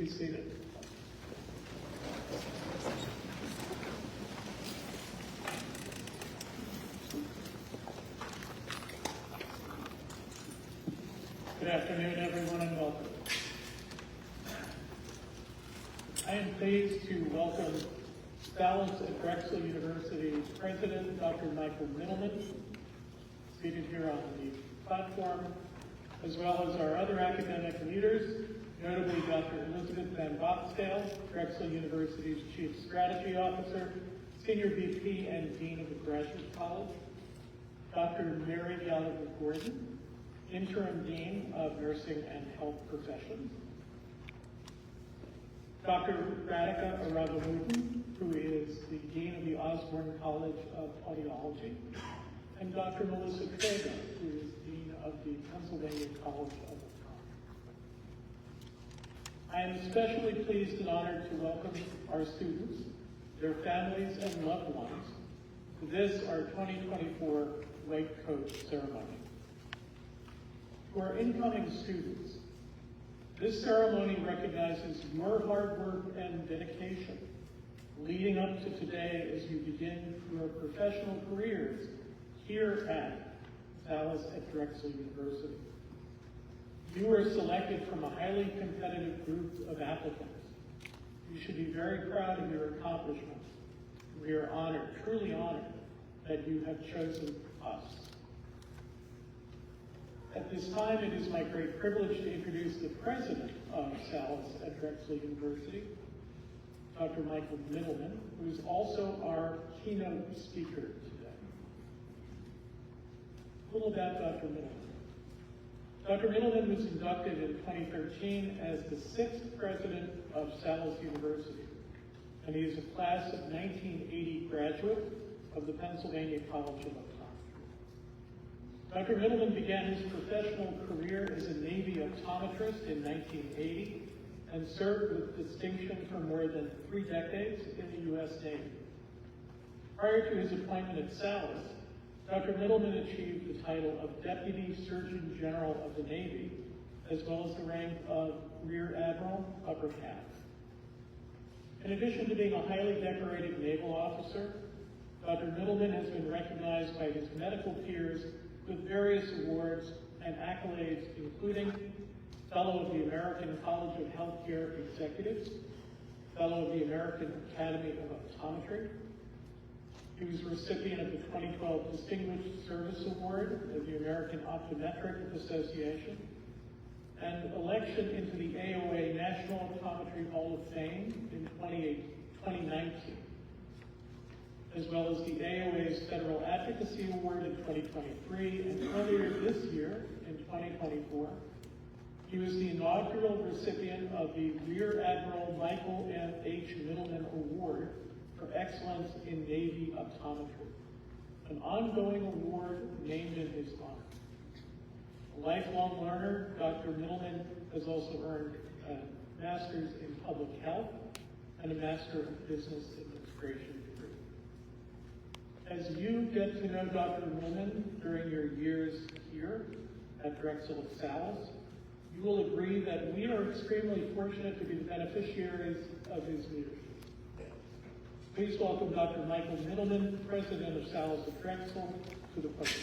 be seated. Good afternoon, everyone, and welcome. I am pleased to welcome Salus at Drexel University's President, Dr. Michael Middleman, seated here on the platform, as well as our other academic leaders, notably Dr. Elizabeth Van Boxdale, Drexel University's Chief Strategy Officer, Senior VP and Dean of the Graduate College, Dr. Mary Gallagher-Gordon, Interim Dean of Nursing and Health Professions, Dr. Radhika Aravamudan, who is the Dean of the Osborne College of Audiology, and Dr. Melissa Trega, who is Dean of the Pennsylvania College of Optometry. I am especially pleased and honored to welcome our students, their families and loved ones, to this, our 2024 White Coat Ceremony. To our incoming students, this ceremony recognizes your hard work and dedication leading up to today as you begin your professional careers here at Salus at Drexel University. You were selected from a highly competitive group of applicants. You should be very proud of your accomplishments. We are honored, truly honored, that you have chosen us. At this time, it is my great privilege to introduce the president of Salus at Drexel University, Dr. Michael Middleman, who is also our keynote speaker today. A little about Dr. Middleman. Dr. Middleman was inducted in 2013 as the 6th president of Salus University, and he is a class of 1980 graduate of the Pennsylvania College of Optometry. Dr. Middleman began his professional career as a Navy optometrist in 1980 and served with distinction for more than 3 decades in the U.S. Navy. Prior to his appointment at Salus, Dr. Middleman achieved the title of Deputy Surgeon General of the Navy, as well as the rank of Rear Admiral, upper half. In addition to being a highly decorated naval officer, Dr. Middleman has been recognized by his medical peers with various awards and accolades, including Fellow of the American College of Healthcare Executives, Fellow of the American Academy of Optometry. He was recipient of the 2012 Distinguished Service Award of the American Optometric Association, and election into the AOA National Optometry Hall of Fame in 2019. As well as the AOA's Federal Advocacy Award in 2023, and earlier this year, in 2024, he was the inaugural recipient of the Rear Admiral Michael M. H. Middleman Award for Excellence in Navy Optometry, an ongoing award named in his honor. A lifelong learner, Dr. Middleman has also earned a Master's in Public Health and a Master of Business Administration. As you get to know Dr. Middleman during your years here at Drexel Salus, you will agree that we are extremely fortunate to be the beneficiaries of his leadership. Please welcome Dr. Michael Middleman, President of Salus at Drexel, to the podium.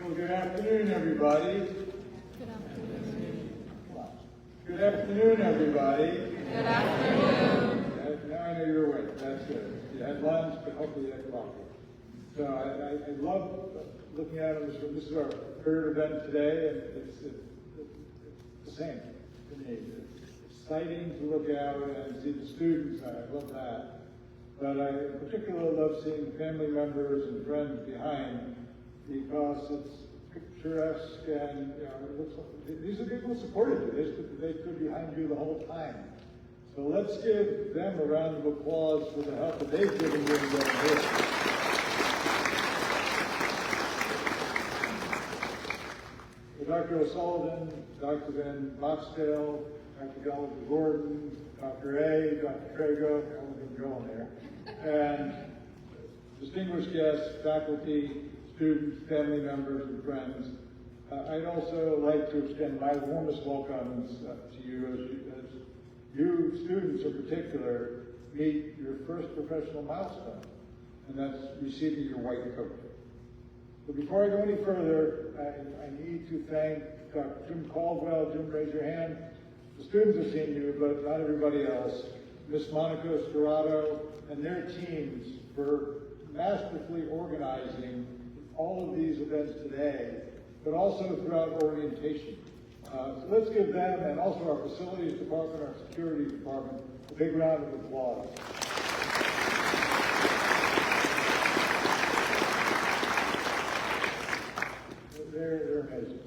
Well, good afternoon, everybody. Good afternoon, everybody. Good afternoon. Now I know you're awake. That's good. You had lunch, but hopefully you had coffee. So I love looking at them. This is our 3rd event today, and it's the same to me. It's exciting to look out and see the students. I love that. But I particularly love seeing the family members and friends behind, because it's picturesque, and it looks like these are people who supported you. They stood behind you the whole time. So let's give them a round of applause for the help that they've given you in getting here. So Dr. O'Sullivan, Dr. Van Boxdale, Dr. Gallagher-Gordon, Dr. A, Dr. Trego, I've been going there, and distinguished guests, faculty, students, family members, and friends. I'd also like to extend my warmest welcomes to you as you students in particular meet your first professional milestone, and that's receiving your white coat. But before I go any further, I need to thank Dr. Jim Caldwell. Jim, raise your hand. The students have seen you, but not everybody else. Miss Monica Storado and their teams for masterfully organizing all of these events today, but also throughout orientation. So let's give them and also our facilities department, our security department, a big round of applause. They're amazing.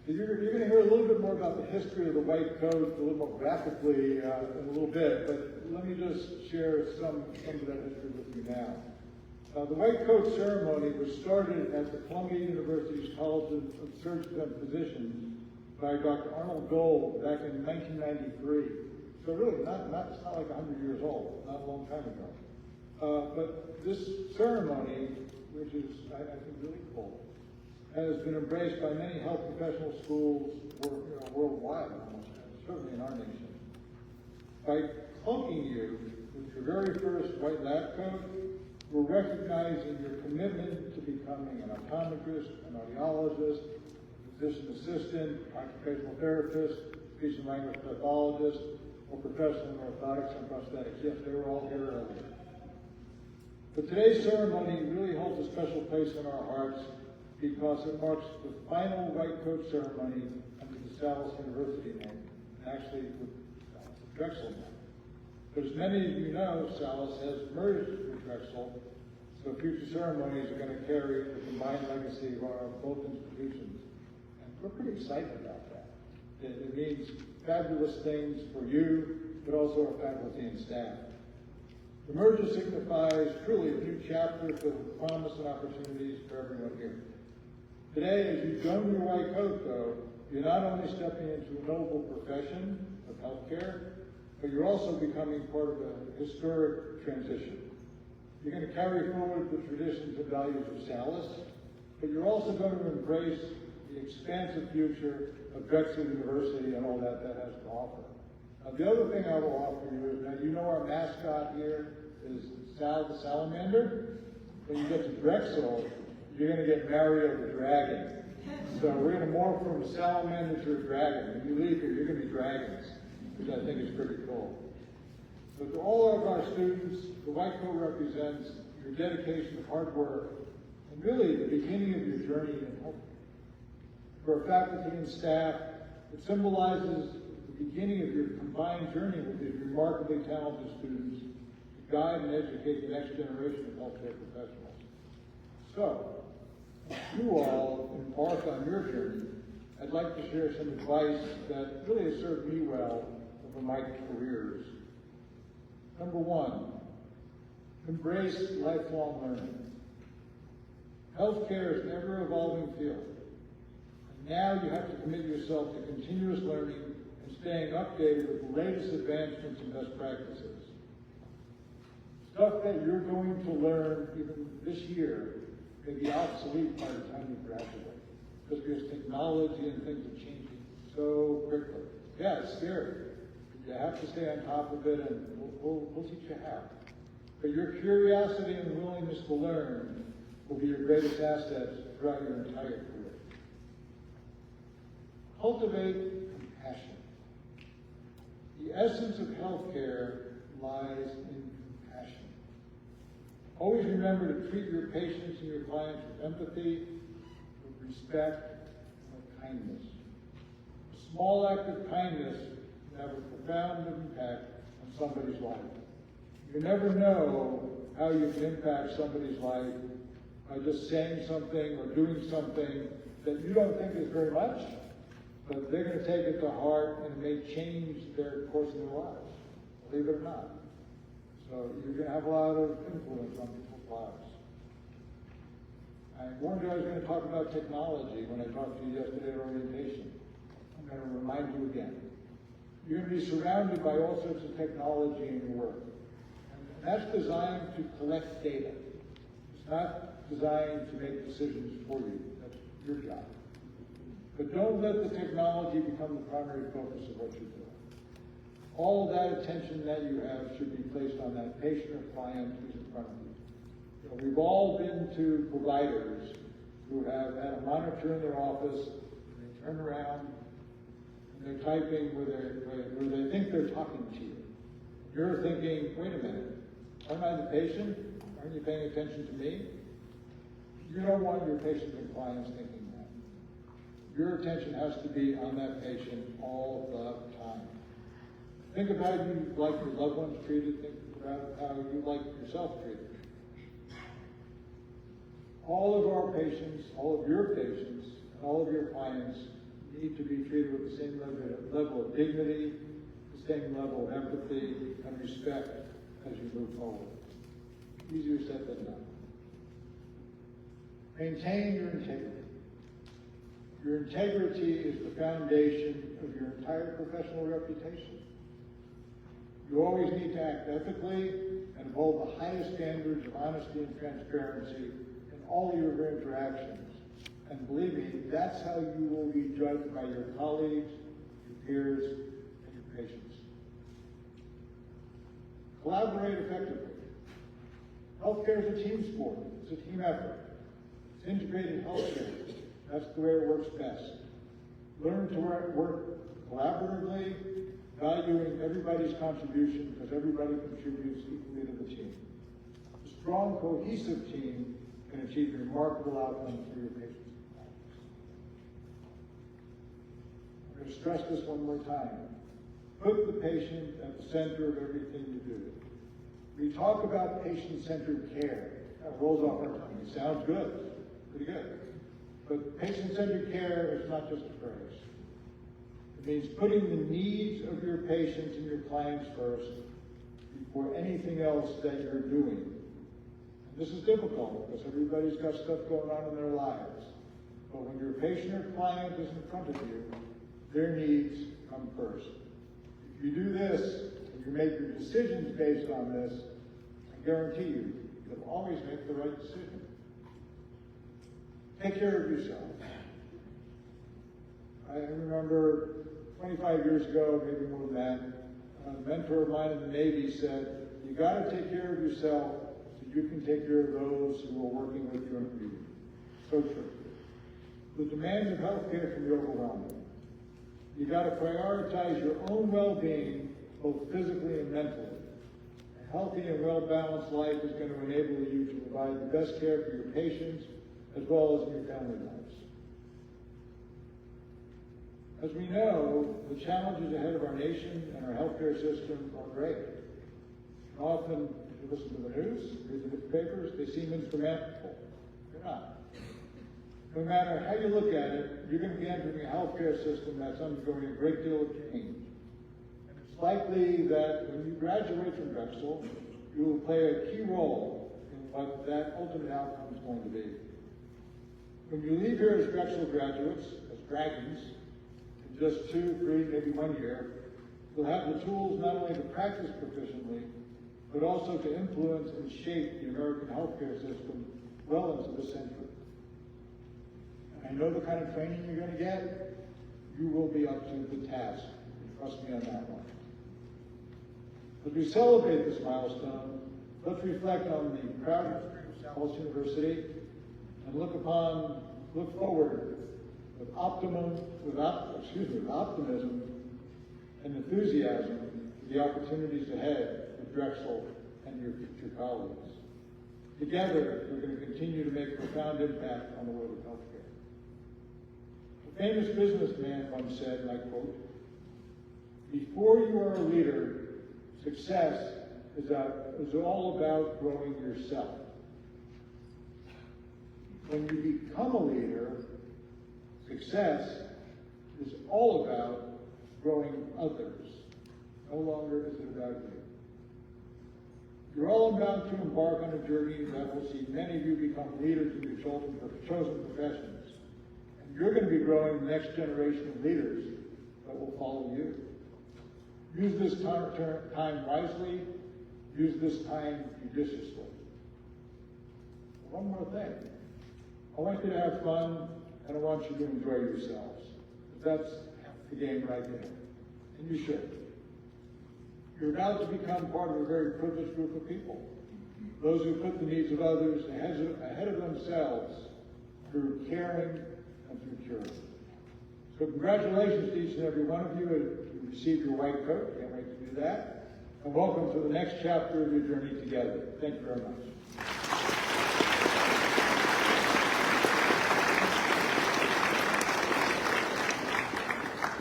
You're going to hear a little bit more about the history of the white coat a little more graphically in a little bit, but let me just share some of that history with you now. The white coat ceremony was started at the Columbia University's College of Surgeons and Physicians by Dr. Arnold Gold back in 1993. So really, it's not like 100 years old, not a long time ago. But this ceremony, which is, I think, really cool, has been embraced by many health professional schools worldwide, certainly in our nation. By clunking you with your very first white lab coat, we're recognizing your commitment to becoming an optometrist, an audiologist, a physician assistant, occupational therapist, speech and language pathologist, or professional in orthotics and prosthetics. Yes, they were all here earlier. But today's ceremony really holds a special place in our hearts because it marks the final white coat ceremony under the Salus University name, and actually with Drexel name. But as many of you know, Salus has merged with Drexel, so future ceremonies are going to carry the combined legacy of our both institutions. And we're pretty excited about that. It means fabulous things for you, but also our faculty and staff. The merger signifies truly a new chapter filled with promise and opportunities for everyone here. Today, as you don your white coat, though, you're not only stepping into a noble profession of healthcare, but you're also becoming part of a historic transition. You're going to carry forward the traditions and values of Salus, but you're also going to embrace the expansive future of Drexel University and all that has to offer. Now, the other thing I will offer you is that you know our mascot here is Sal the Salamander. When you get to Drexel, you're going to get Mario the Dragon. So we're going to morph from a salamander to a dragon. When you leave here, you're going to be dragons, which I think is pretty cool. But to all of our students, the white coat represents your dedication to hard work and really the beginning of your journey in healthcare. For our faculty and staff, it symbolizes the beginning of your combined journey with these remarkably talented students to guide and educate the next generation of healthcare professionals. So, as you all embark on your journey, I'd like to share some advice that really has served me well over my careers. Number one, embrace lifelong learning. Healthcare is an ever-evolving field. And now you have to commit yourself to continuous learning and staying updated with the latest advancements and best practices. Stuff that you're going to learn even this year may be obsolete by the time you graduate, just because technology and things are changing so quickly. Yeah, it's scary. You have to stay on top of it, and we'll teach you how. But your curiosity and willingness to learn will be your greatest assets throughout your entire career. Cultivate compassion. The essence of healthcare lies in compassion. Always remember to treat your patients and your clients with empathy, with respect, and with kindness. A small act of kindness can have a profound impact on somebody's life. You never know how you can impact somebody's life by just saying something or doing something that you don't think is very much, but they're going to take it to heart and it may change their course of their lives, believe it or not. So you're going to have a lot of influence on people's lives. I warned you I was going to talk about technology when I talked to you yesterday at orientation. I'm going to remind you again. You're going to be surrounded by all sorts of technology in your work. And that's designed to collect data. It's not designed to make decisions for you. That's your job. But don't let the technology become the primary focus of what you're doing. All of that attention that you have should be placed on that patient or client who's in front of you. You know, we've all been to providers who have had a monitor in their office, and they turn around and they're typing where they think they're talking to you. You're thinking, wait a minute, aren't I the patient? Aren't you paying attention to me? You don't want your patients and clients thinking that. Your attention has to be on that patient all the time. Think about how you like your loved ones treated. Think about how you like yourself treated. All of our patients, all of your patients, and all of your clients need to be treated with the same level of dignity, the same level of empathy and respect as you move forward. Easier said than done. Maintain your integrity. Your integrity is the foundation of your entire professional reputation. You always need to act ethically and uphold the highest standards of honesty and transparency in all your interactions. And believe me, that's how you will be judged by your colleagues, your peers, and your patients. Collaborate effectively. Healthcare is a team sport. It's a team effort. It's integrated healthcare. That's the way it works best. Learn to work collaboratively, valuing everybody's contribution because everybody contributes equally to the team. A strong, cohesive team can achieve remarkable outcomes for your patients. I'm going to stress this one more time. Put the patient at the center of everything you do. We talk about patient-centered care. That rolls off our tongue. It sounds good, pretty good. But patient-centered care is not just a phrase. It means putting the needs of your patients and your clients first before anything else that you're doing. And this is difficult because everybody's got stuff going on in their lives. But when your patient or client is in front of you, their needs come first. If you do this, and you make your decisions based on this, I guarantee you, you'll always make the right decision. Take care of yourself. I remember 25 years ago, maybe more than that, a mentor of mine in the Navy said, you got to take care of yourself so you can take care of those who are working with you and for you. So true. The demands of healthcare can be overwhelming. You got to prioritize your own well-being, both physically and mentally. A healthy and well-balanced life is going to enable you to provide the best care for your patients as well as your family lives. As we know, the challenges ahead of our nation and our healthcare system are great. And often, if you listen to the news, read the newspapers, they seem insurmountable. They're not. No matter how you look at it, you're going to be entering a healthcare system that's undergoing a great deal of change. And it's likely that when you graduate from Drexel, you will play a key role in what that ultimate outcome is going to be. When you leave here as Drexel graduates, as dragons, in just 2, 3, maybe 1 year, you'll have the tools not only to practice proficiently, but also to influence and shape the American healthcare system well into the century. I know the kind of training you're going to get. You will be up to the task. Trust me on that one. As we celebrate this milestone, let's reflect on the proud history of Southwest University and look forward with optimism and enthusiasm for the opportunities ahead with Drexel and your future colleagues. Together, we're going to continue to make a profound impact on the world of healthcare. A famous businessman once said, and I quote, "Before you are a leader, success is all about growing yourself. When you become a leader, success is all about growing others. No longer is it about you." You're all about to embark on a journey that will see many of you become leaders in your chosen professions. You're going to be growing the next generation of leaders that will follow you. Use this time wisely. Use this time judiciously. one more thing. I want you to have fun, and I want you to enjoy yourselves. That's the game right there. And you should. You're about to become part of a very privileged group of people. Those who put the needs of others ahead of themselves through caring and through caring. So congratulations to each and every one of you who received your white coat. Can't wait to do that. And welcome to the next chapter of your journey together. Thank you very much.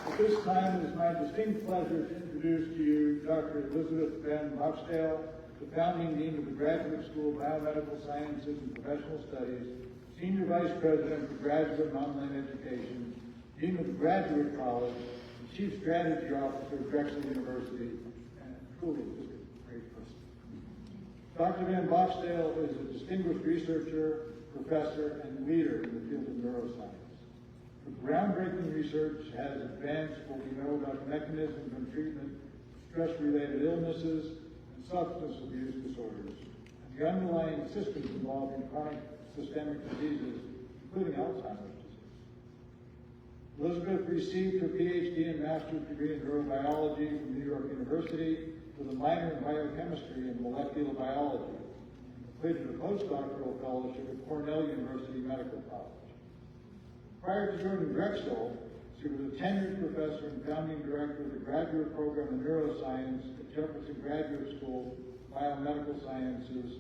At this time, it is my distinct pleasure to introduce to you Dr. Elizabeth Van Boxdale, the founding dean of the Graduate School of Biomedical Sciences and Professional Studies, Senior Vice President for Graduate and Online Education, Dean of the Graduate College, and Chief Strategy Officer of Drexel University, and truly just a great person. Dr. Van Boxdale is a distinguished researcher, professor, and leader in the field of neuroscience. Her groundbreaking research has advanced what we know about the mechanisms and treatment of stress-related illnesses and substance abuse disorders, and the underlying systems involved in chronic systemic diseases, including Alzheimer's disease. Elizabeth received her PhD and master's degree in neurobiology from New York University with a minor in biochemistry and molecular biology, and completed a postdoctoral fellowship at Cornell University Medical College. Prior to joining Drexel, she was a tenured professor and founding director of the graduate program in neuroscience at Jefferson Graduate School of Biomedical Sciences,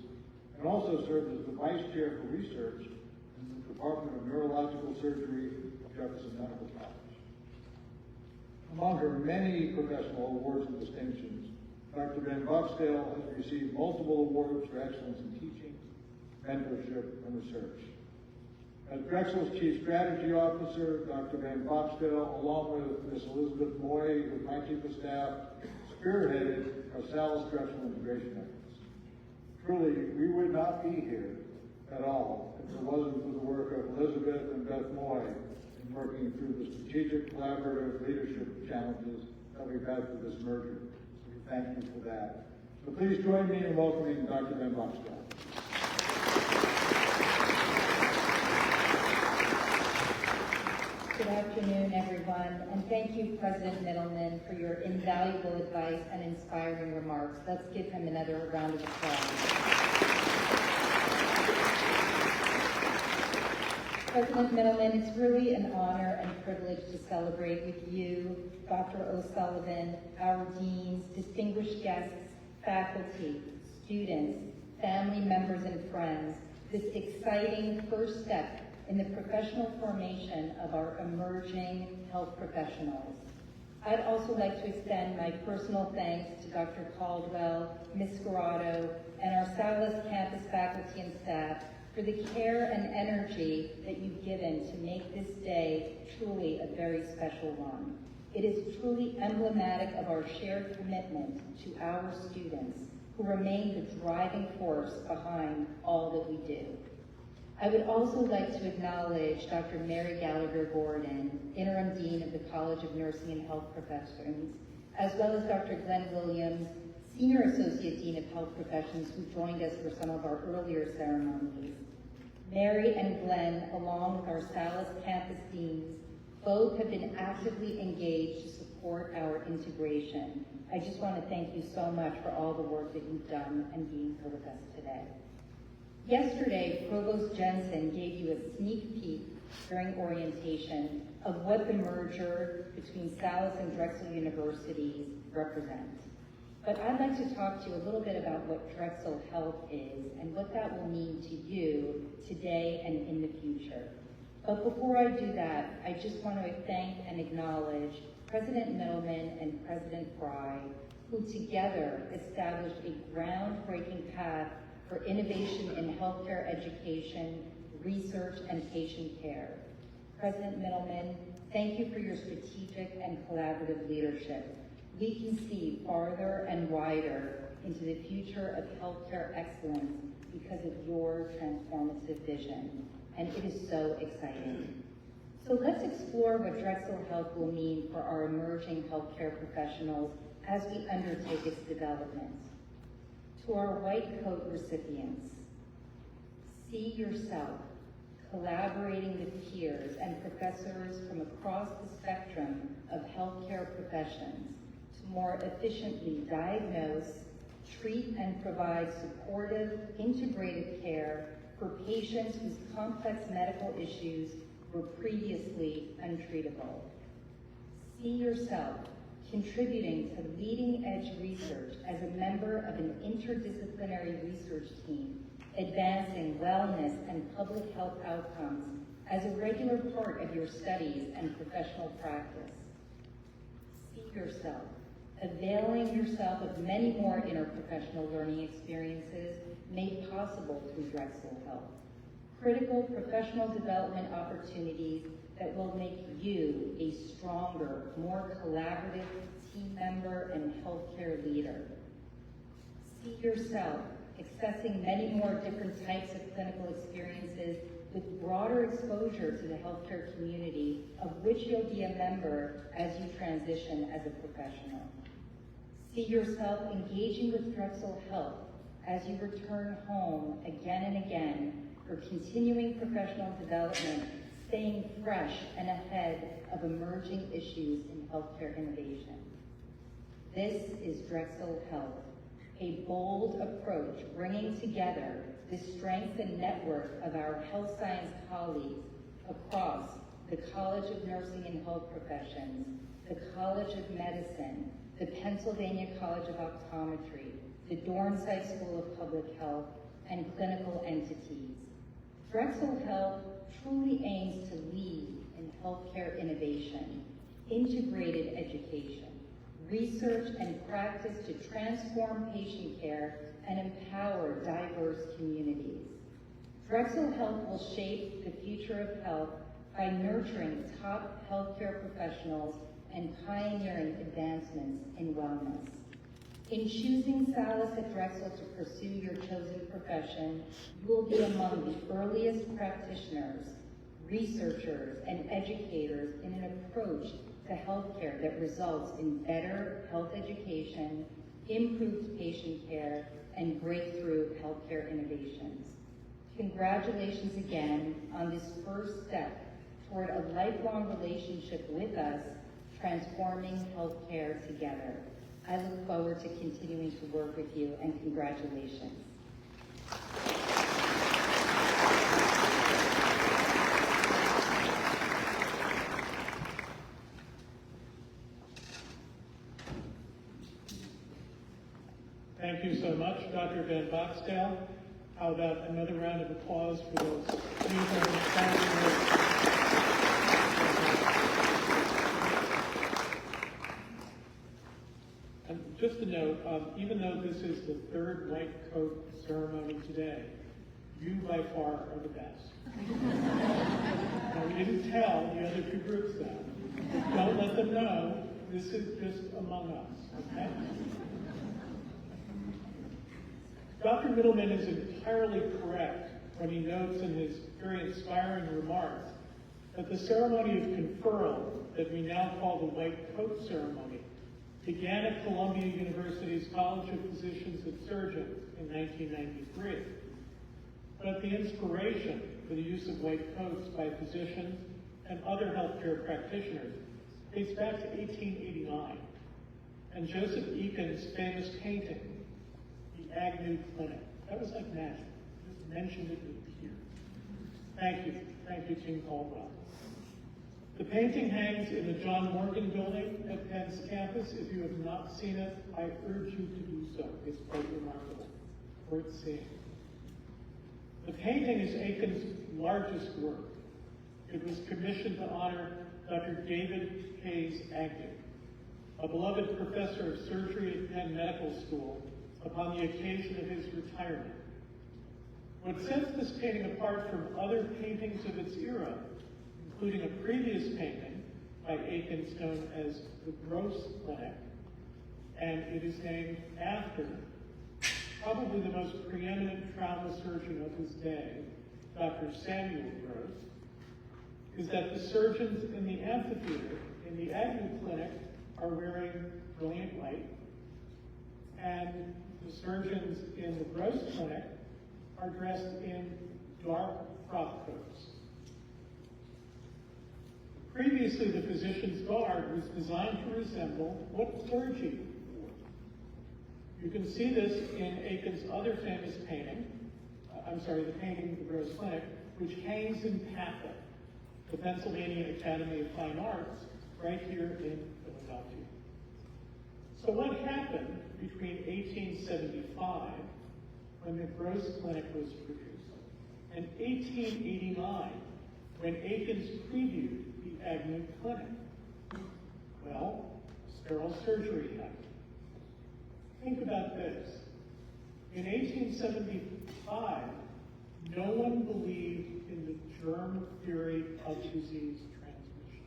and also served as the vice chair for research in the Department of Neurological Surgery at Jefferson Medical College. Among her many professional awards and distinctions, Dr. Van Boxdale has received multiple awards for excellence in teaching, mentorship, and research. As Drexel's Chief Strategy Officer, Dr. Van Boxdale, along with Ms. Elizabeth Moy, with my Chief of Staff, spearheaded our Salus Drexel integration efforts. Truly, we would not be here at all if it wasn't for the work of Elizabeth and Beth Moy in working through the strategic, collaborative leadership challenges that we've had for this merger. So we thank you for that. So please join me in welcoming Dr. Van Boxdale. Good afternoon, everyone, and thank you, President Middleman, for your invaluable advice and inspiring remarks. Let's give him another round of applause. President Middleman, it's really an honor and privilege to celebrate with you, Dr. O'Sullivan, our deans, distinguished guests, faculty, students, family members, and friends, this exciting first step in the professional formation of our emerging health professionals. I'd also like to extend my personal thanks to Dr. Caldwell, Ms. Scarrato, and our Salus campus faculty and staff for the care and energy that you've given to make this day truly a very special one. It is truly emblematic of our shared commitment to our students, who remain the driving force behind all that we do. I would also like to acknowledge Dr. Mary Gallagher-Gordon, Interim Dean of the College of Nursing and Health Professions, as well as Dr. Glenn Williams, Senior Associate Dean of Health Professions, who joined us for some of our earlier ceremonies. Mary and Glenn, along with our Salus campus deans, both have been actively engaged to support our integration. I just want to thank you so much for all the work that you've done and being here with us today. Yesterday, Provost Jensen gave you a sneak peek during orientation of what the merger between Salus and Drexel Universities represents. But I'd like to talk to you a little bit about what Drexel Health is and what that will mean to you today and in the future. But before I do that, I just want to thank and acknowledge President Middleman and President Fry, who together established a groundbreaking path for innovation in healthcare education, research, and patient care. President Middleman, thank you for your strategic and collaborative leadership. We can see farther and wider into the future of healthcare excellence because of your transformative vision, and it is so exciting. So let's explore what Drexel Health will mean for our emerging healthcare professionals as we undertake its development. To our white coat recipients, See yourself collaborating with peers and professors from across the spectrum of healthcare professions to more efficiently diagnose, treat, and provide supportive, integrated care for patients whose complex medical issues were previously untreatable. See yourself contributing to leading-edge research as a member of an interdisciplinary research team, advancing wellness and public health outcomes as a regular part of your studies and professional practice. See yourself availing yourself of many more interprofessional learning experiences made possible through Drexel Health. Critical professional development opportunities that will make you a stronger, more collaborative team member and healthcare leader. See yourself accessing many more different types of clinical experiences with broader exposure to the healthcare community, of which you'll be a member as you transition as a professional. See yourself engaging with Drexel Health as you return home again and again for continuing professional development, staying fresh and ahead of emerging issues in healthcare innovation. This is Drexel Health, a bold approach bringing together the strength and network of our health science colleagues across the College of Nursing and Health Professions, the College of Medicine, the Pennsylvania College of Optometry, the Dornsife School of Public Health, and clinical entities. Drexel Health truly aims to lead in healthcare innovation, integrated education, research and practice to transform patient care and empower diverse communities. Drexel Health will shape the future of health by nurturing top healthcare professionals and pioneering advancements in wellness. In choosing Salus at Drexel to pursue your chosen profession, you will be among the earliest practitioners, researchers, and educators in an approach to healthcare that results in better health education, improved patient care, and breakthrough healthcare innovations. Congratulations again on this first step toward a lifelong relationship with us, transforming healthcare together. I look forward to continuing to work with you, and congratulations. Thank you so much, Dr. Van Boxtel. How about another round of applause for those new and inspiring words? And just a note, even though this is the third white coat ceremony today, you by far are the best. Now, we didn't tell the other two groups that. Don't let them know this is just among us, okay? Dr. Middleman is entirely correct when he notes in his very inspiring remarks that the ceremony of conferral that we now call the white coat ceremony began at Columbia University's College of Physicians and Surgeons in 1993. But the inspiration for the use of white coats by physicians and other healthcare practitioners dates back to 1889, and Joseph Eakin's famous painting, The Agnew Clinic. That was like magic. Just mentioned it here. Thank you, Tim Caldwell. The painting hangs in the John Morgan Building at Penn's campus. If you have not seen it, I urge you to do so. It's quite remarkable, worth seeing. The painting is Aiken's largest work. It was commissioned to honor Dr. David Hayes Agnew, a beloved professor of surgery at Penn Medical School, upon the occasion of his retirement. What sets this painting apart from other paintings of its era, including a previous painting by Aikens known as the Gross Clinic, and it is named after probably the most preeminent trauma surgeon of his day, Dr. Samuel Gross, is that the surgeons in the amphitheater in the Agnew Clinic are wearing brilliant white, and the surgeons in the Gross Clinic are dressed in dark frock coats. Previously, the physician's garb was designed to resemble what clergy wore. You can see this in Aiken's other famous painting, the painting of the Rose Clinic, which hangs in PATHA, the Pennsylvania Academy of Fine Arts, right here in Philadelphia. So what happened between 1875, when the Rose Clinic was produced, and 1889, when Aiken's previewed the Agnew Clinic? Well, sterile surgery happened. Think about this. In 1875, no one believed in the germ theory of disease transmission.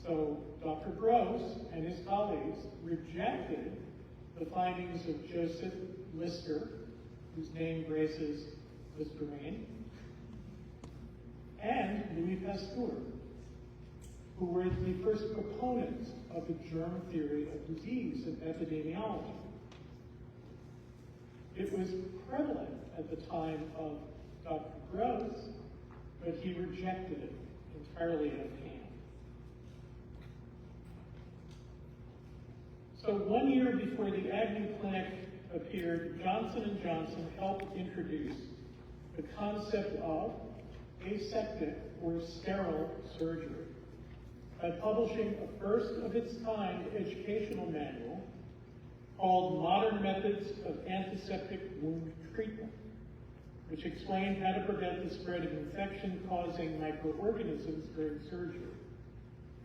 So Dr. Gross and his colleagues rejected the findings of Joseph Lister, whose name graces Listerine, and Louis Pasteur, who were the first proponents of the germ theory of disease and epidemiology. It was prevalent at the time of Dr. Gross, but he rejected it entirely out of hand. So 1 year before the Agnew Clinic appeared, Johnson & Johnson helped introduce the concept of aseptic or sterile surgery by publishing a first-of-its-kind educational manual called Modern Methods of Antiseptic Wound Treatment, which explained how to prevent the spread of infection-causing microorganisms during surgery.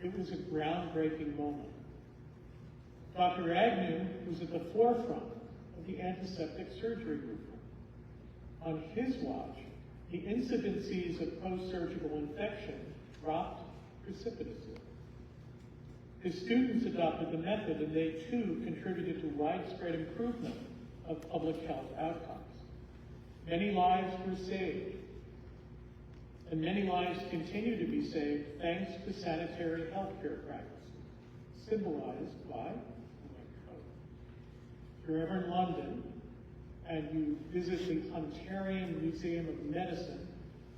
It was a groundbreaking moment. Dr. Agnew was at the forefront of the antiseptic surgery movement. On his watch, the incidences of post-surgical infection dropped precipitously. His students adopted the method, and they too contributed to widespread improvement of public health outcomes. Many lives were saved, and many lives continue to be saved thanks to sanitary healthcare practices, symbolized by the white coat. If you're ever in London and you visit the Hunterian Museum of Medicine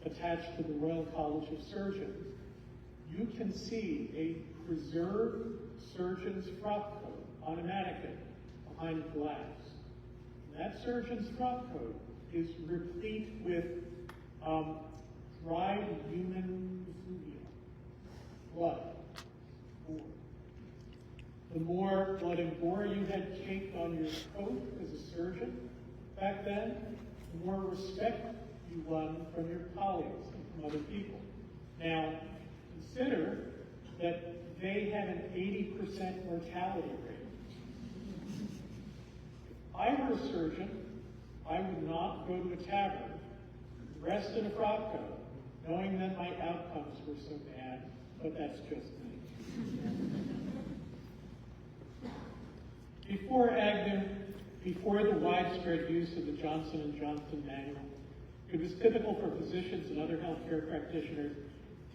attached to the Royal College of Surgeons, you can see a preserved surgeon's frock coat on a mannequin behind glass. And that surgeon's frock coat is replete with dried human effluvia, blood, gore. The more blood and gore you had caked on your coat as a surgeon back then, the more respect you won from your colleagues and from other people. Now, consider that they had an 80% mortality rate. If I were a surgeon, I would not go to a tavern, dressed in a frock coat, knowing that my outcomes were so bad, but that's just me. Before Agnew, before the widespread use of the Johnson & Johnson manual, it was typical for physicians and other healthcare practitioners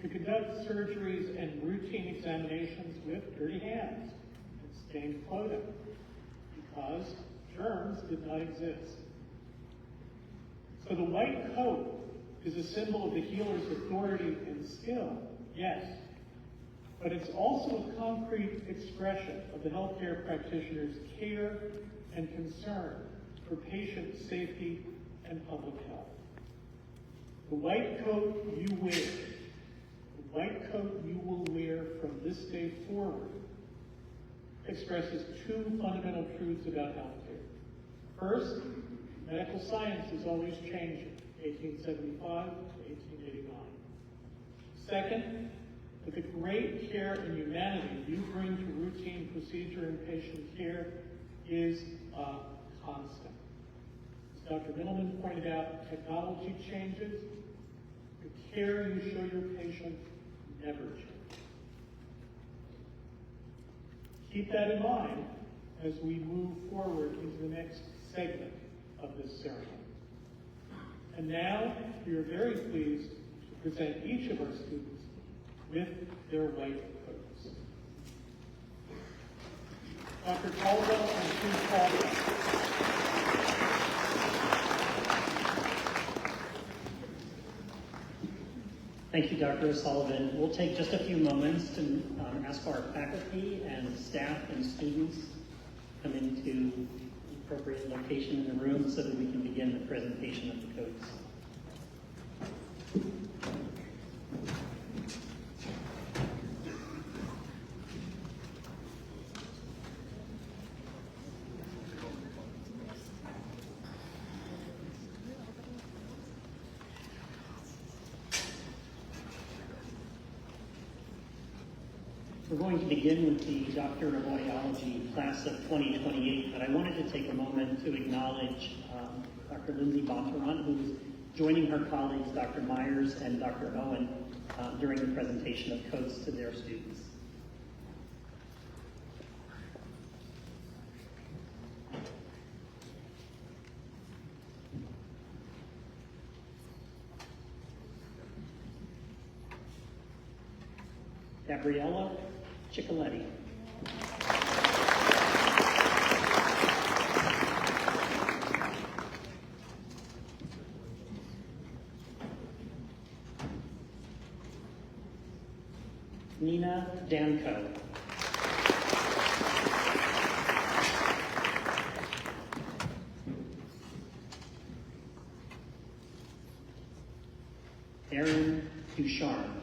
to conduct surgeries and routine examinations with dirty hands and stained clothing, because germs did not exist. So the white coat is a symbol of the healer's authority and skill, yes, but it's also a concrete expression of the healthcare practitioner's care and concern for patient safety and public health. The white coat you wear, the white coat you will wear from this day forward, expresses two fundamental truths about healthcare. First, medical science is always changing, 1875 to 1889. Second, that the great care and humanity you bring to routine procedure and patient care is a constant. As Dr. Middleman pointed out, technology changes. The care you show your patient never changes. Keep that in mind as we move forward into the next segment of this ceremony. And now, we are very pleased to present each of our students with their white coats. Dr. Caldwell and Sue Caldwell. Thank you, Dr. O'Sullivan. We'll take just a few moments to ask our faculty and staff and students to come into the appropriate location in the room so that we can begin the presentation of the codes. We're going to begin with the Doctor of Audiology class of 2028, but I wanted to take a moment to acknowledge Dr. Lindsay Bonteron, who's joining her colleagues, Dr. Myers and Dr. Owen, during the presentation of codes to their students. Gabriella Ciccoletti. Nina Danko. Erin Ducharme.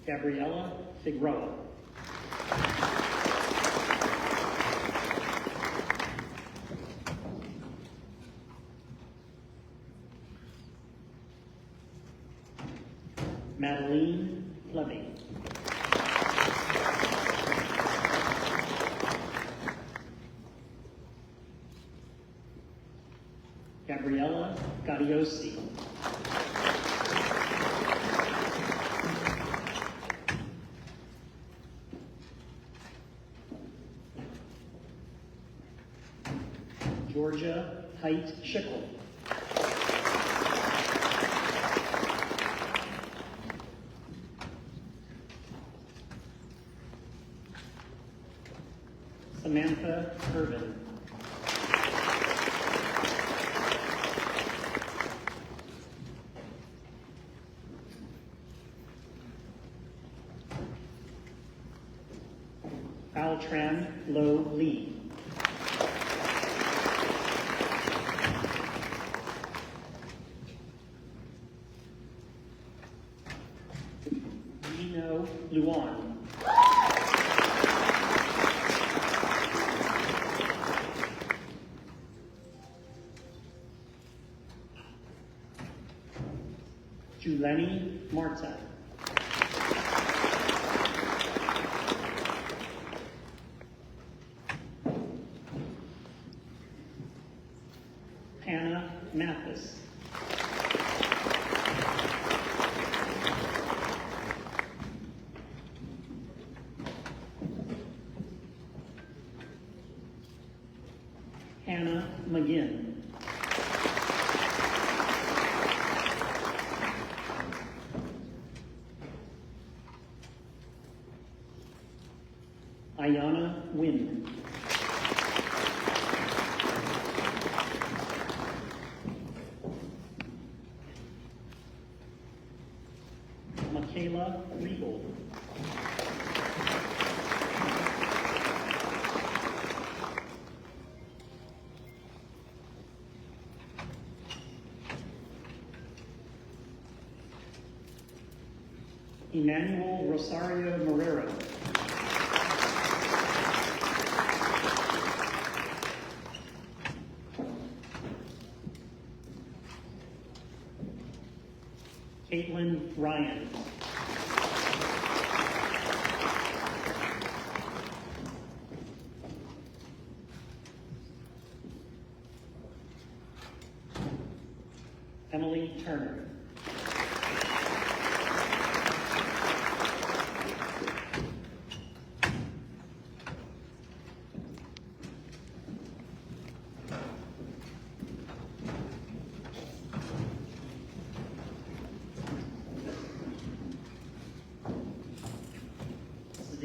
Gabriella Figueroa. Madeline Fleming. Gabriella Gaudiosi. Georgia Height Schickel. Samantha Irvin. Altran Lo Lee. Gino Luan. Juleni Marta. Hannah Mathis. Hannah McGinn. Ayana Wynn. Michaela Riegel. Emmanuel Rosario Marrero. Caitlin Ryan. Emily Turner.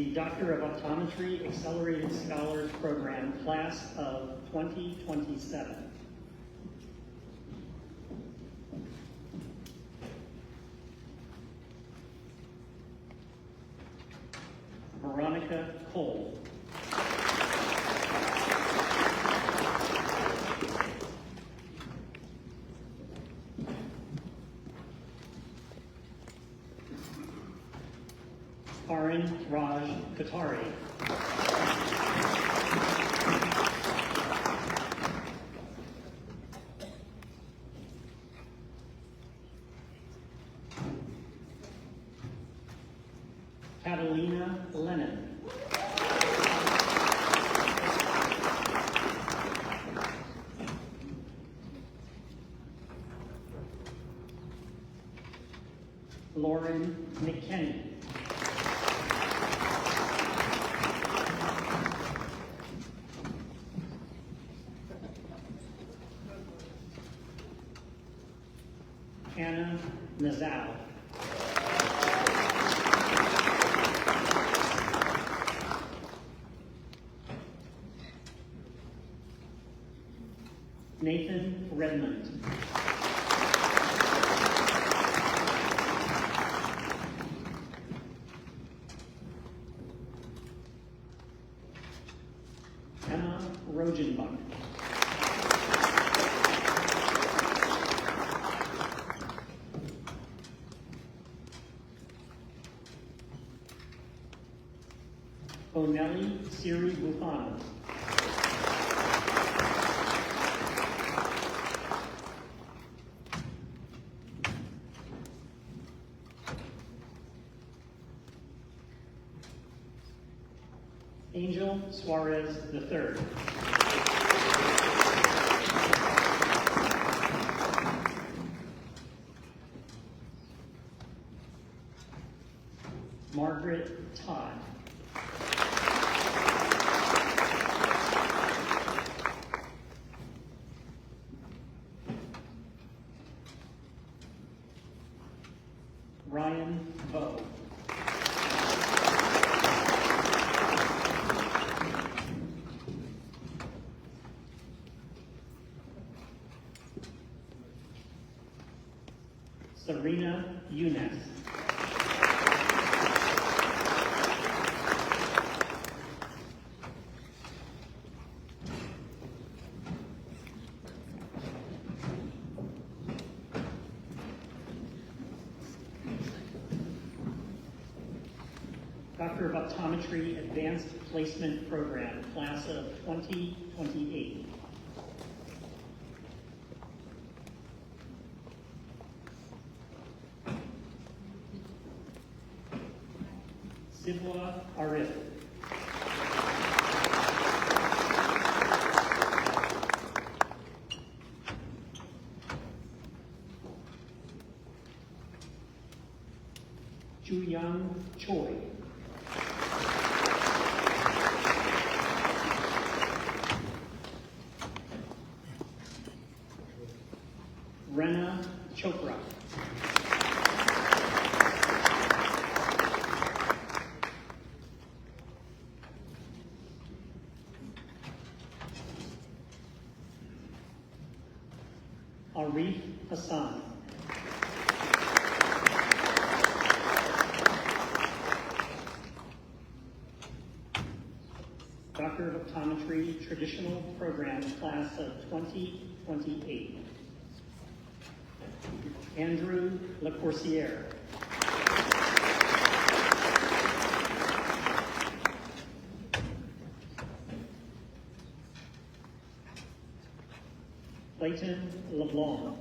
the Doctor of Optometry Accelerated Scholars Program, class of 2027. Veronica Cole. Karan Raj Katari. Catalina Lennon. Lauren McKinney. Anna Nazal. Nathan Redmond. Emma Rogenbach. Onelli Siri Bufano. Angel Suarez III. Margaret Todd. Ryan Bowe. Serena Younes. Doctor of Optometry Advanced Placement Program, class of 2028. Sibwa Arif. Juyang Choi. Rena Chopra. Arif Hassan. Doctor of Optometry Traditional Program, class of 2028. Andrew Lacourciere. Clayton LeBlanc.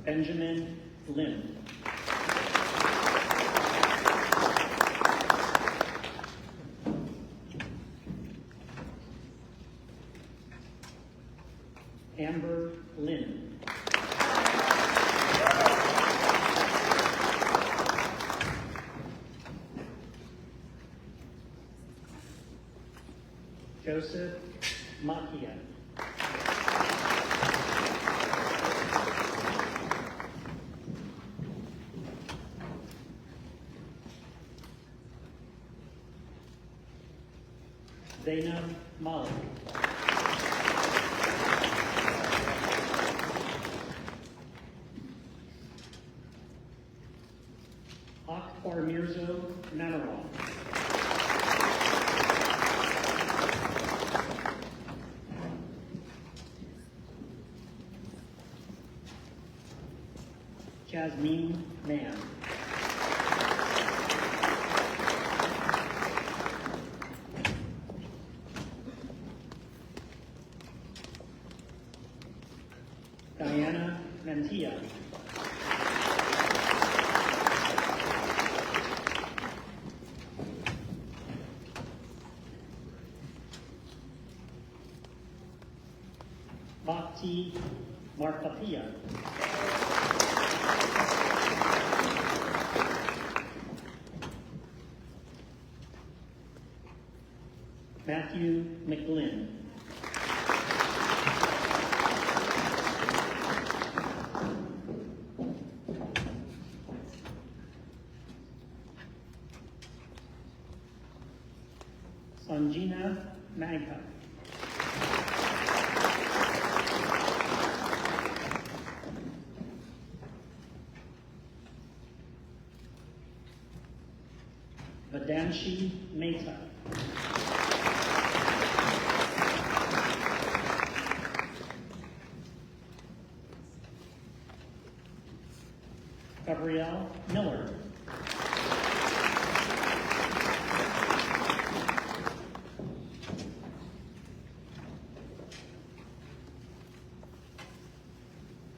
Benjamin Lim. Amber Lynn. Joseph Makia. Zainab Malik. Akbar Mirzo Manarov. Jasmine Mann. Diana Mantilla. Bhakti Markapia. Matthew McGlynn. Sanjina Magha. Vadanshi Mehta. Gabrielle Miller.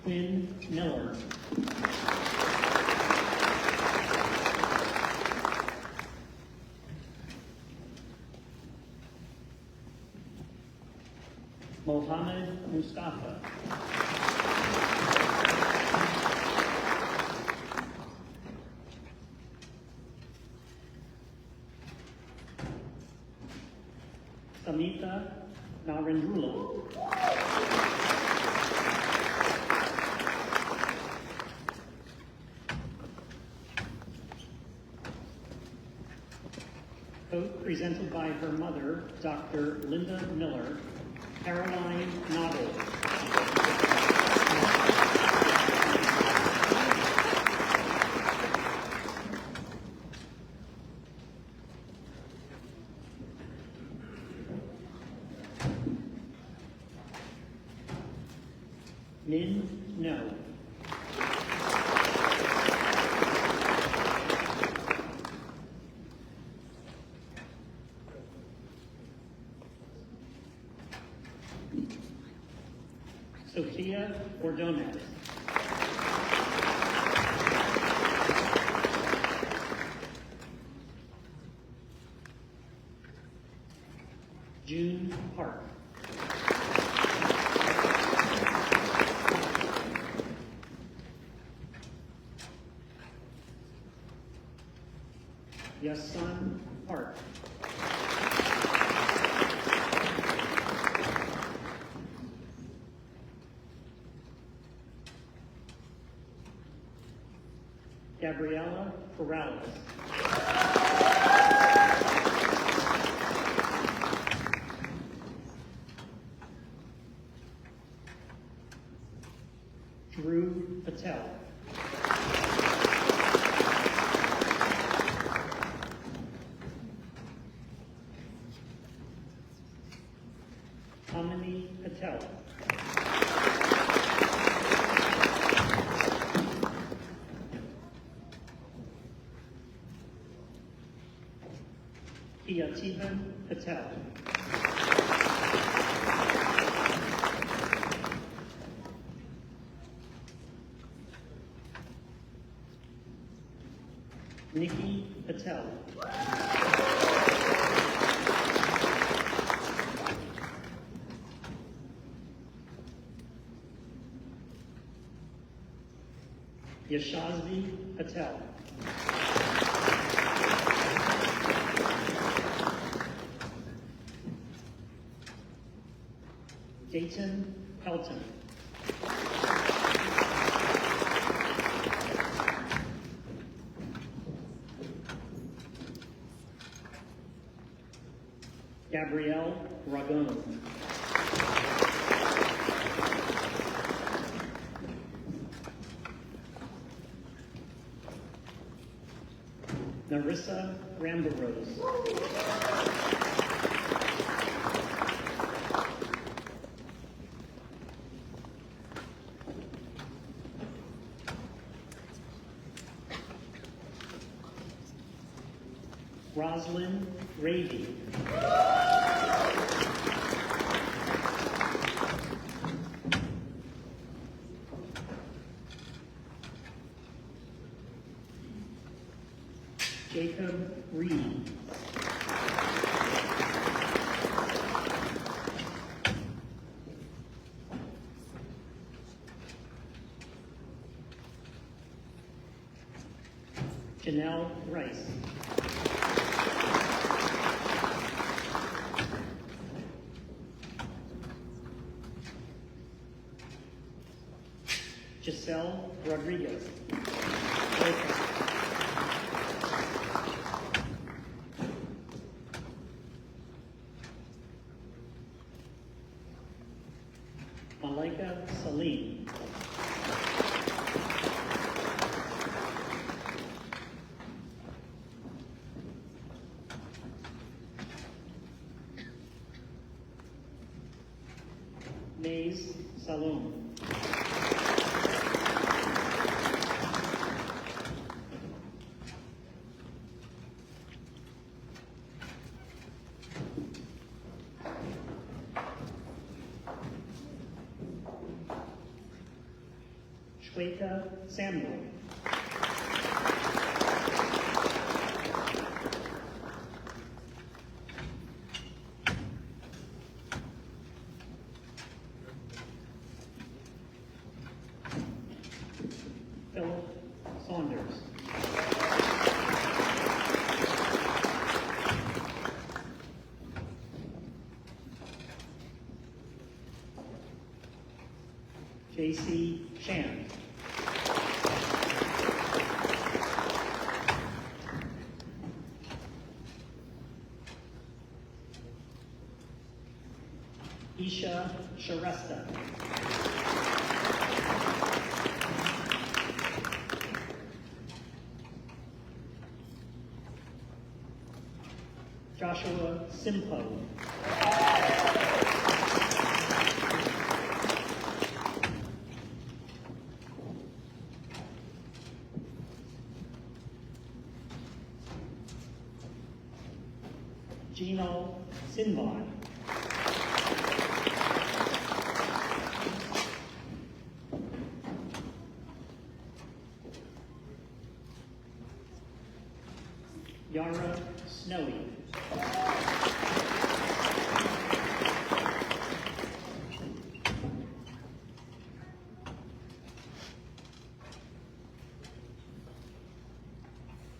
Quinn Miller. Mohammed Mustafa. Samita Narendrula. Vote presented by her mother, Dr. Linda Miller, Caroline Noddle. Min No. Sophia Ordonez. June Park. Yasun Park. Gabriela Corrales. Drew Patel. Amini Patel. Yativan Patel. Nikki Patel. Yashasvi Patel. Dayton Pelton. Gabrielle Ragon. Narissa Rambarose. Roslyn Ravy. Jacob Reed. Janelle Rice. Giselle Rodriguez. Malika Salim. Maze Saloom. Shweta Samuel. Philip Saunders. J.C. Shand. Isha Sharesta. Joshua Simpo. Gino Sinbon. Yara Snowy.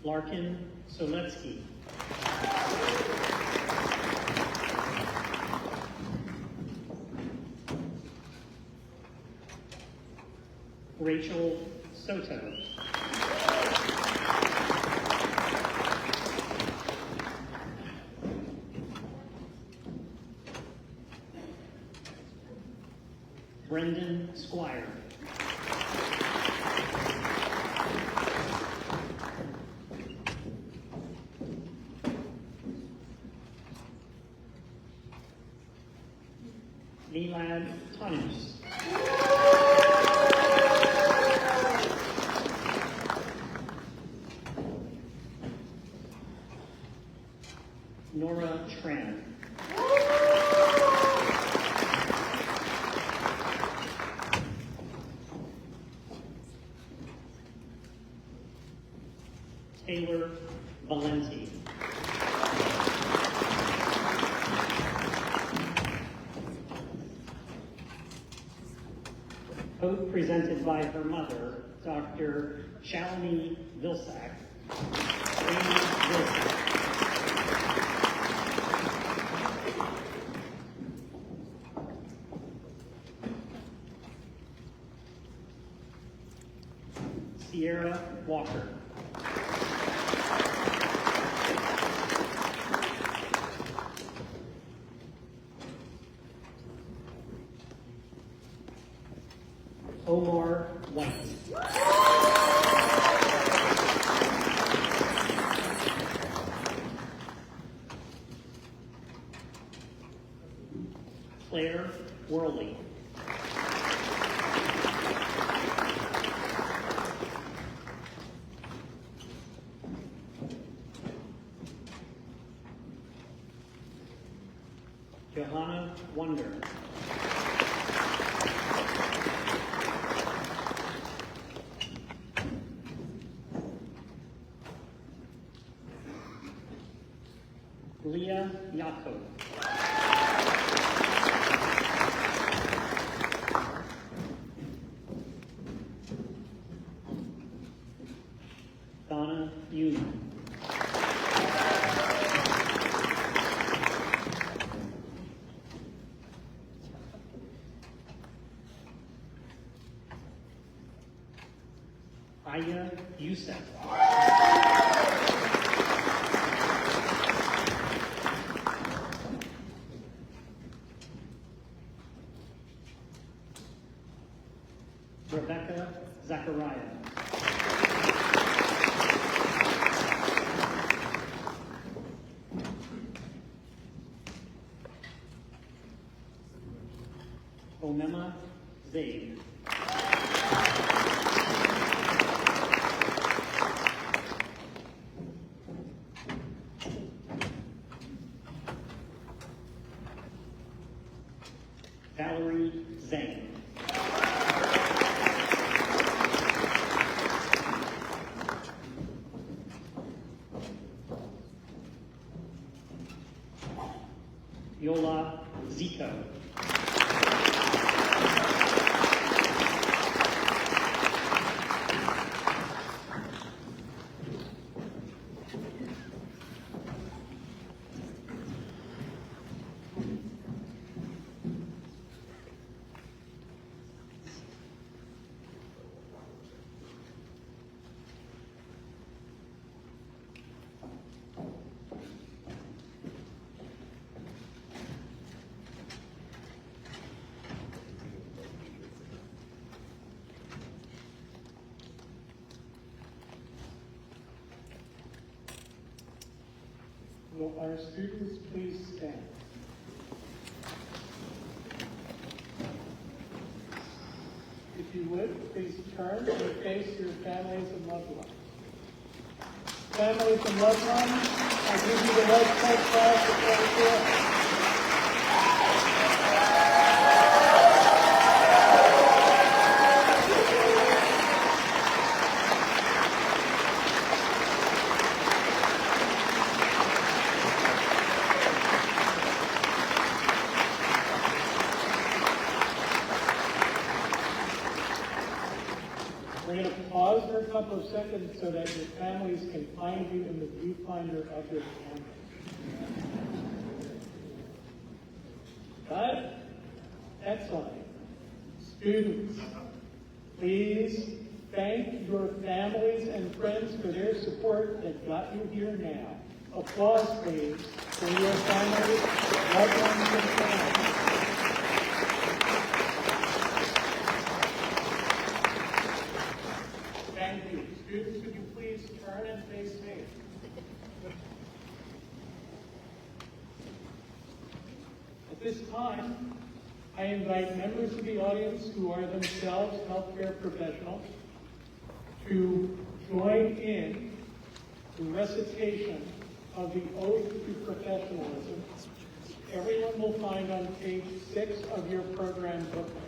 Larkin Soletsky. Rachel Soto. Brendan Squire. Milad Tanus. Nora Tran. Taylor Valenti. Both presented by her mother, Dr. Shalini Vilsack. Amy Vilsack. Sierra Walker. Johanna Wonder. Leah Yaakov. Donna Yuna. Aya Youssef. Rebecca Zachariah. Onema Zaid. Valerie Zhang. Yola Zico. Will our students please stand? If you would, please turn and face your families and loved ones. Families and loved ones, I give you the right side class to play. We're going to pause for a couple of seconds so that your families can find you in the viewfinder of your camera. Got it? Excellent. Students, please thank your families and friends for their support that got you here now. Applause, please, for your families, loved ones, and friends. Thank you. Students, would you please turn and face me? At this time, I invite members of the audience who are themselves healthcare professionals to join in the recitation of the Oath to Professionalism. Everyone will find on page 6 of your program booklet.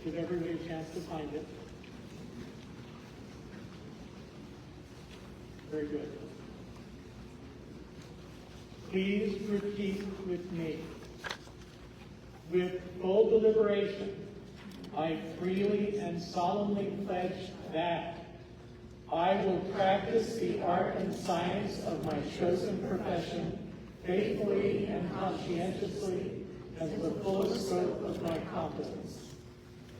Give everybody a chance to find it. Very good. Please repeat with me. With full deliberation, I freely and solemnly pledge that I will practice the art and science of my chosen profession faithfully and conscientiously and to the fullest scope of my competence.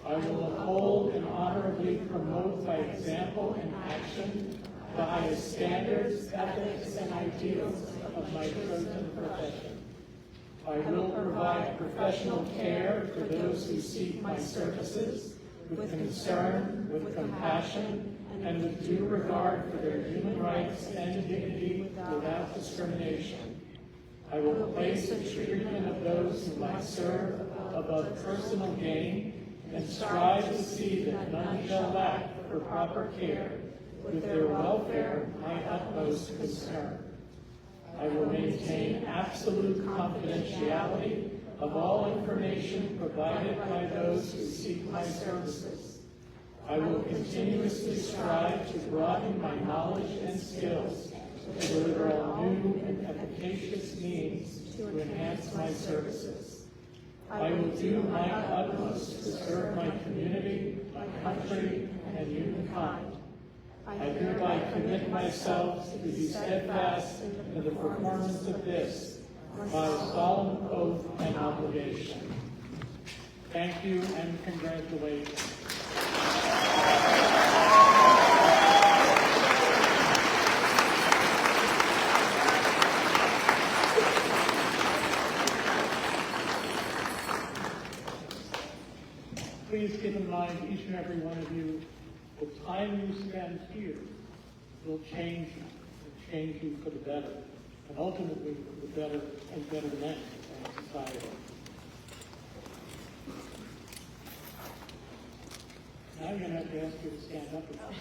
I will uphold and honorably promote by example and action the highest standards, ethics, and ideals of my chosen profession. I will provide professional care for those who seek my services with concern, with compassion, and with due regard for their human rights and dignity without discrimination. I will place the treatment of those whom I serve above personal gain and strive to see that none shall lack for proper care, with their welfare my utmost concern. I will maintain absolute confidentiality of all information provided by those who seek my services. I will continuously strive to broaden my knowledge and skills to deliver all new and efficacious means to enhance my services. I will do my utmost to serve my community, my country, and humankind. I hereby commit myself to be steadfast in the performance of this, my solemn oath and obligation. Thank you and congratulations. Please keep in mind, each and every one of you, the time you spend here will change you, and change you for the better, and ultimately for the better and betterment of society. Now I'm going to have to ask you to stand up again.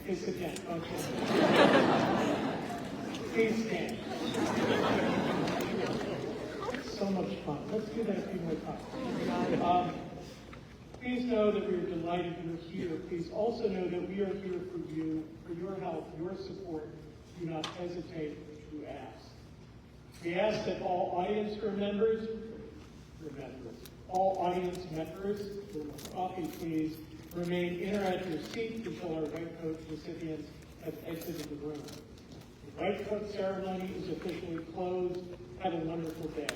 Okay, sit down. Okay. Please stand. So much fun. Let's do that a few more times. Please know that we are delighted you're here. Please also know that we are here for you, for your help, your support. Do not hesitate to ask. We ask that all audience members, all audience members, coffee please, remain in or at your seat until our white coat recipients have exited the room. The white coat ceremony is officially closed. Have a wonderful day.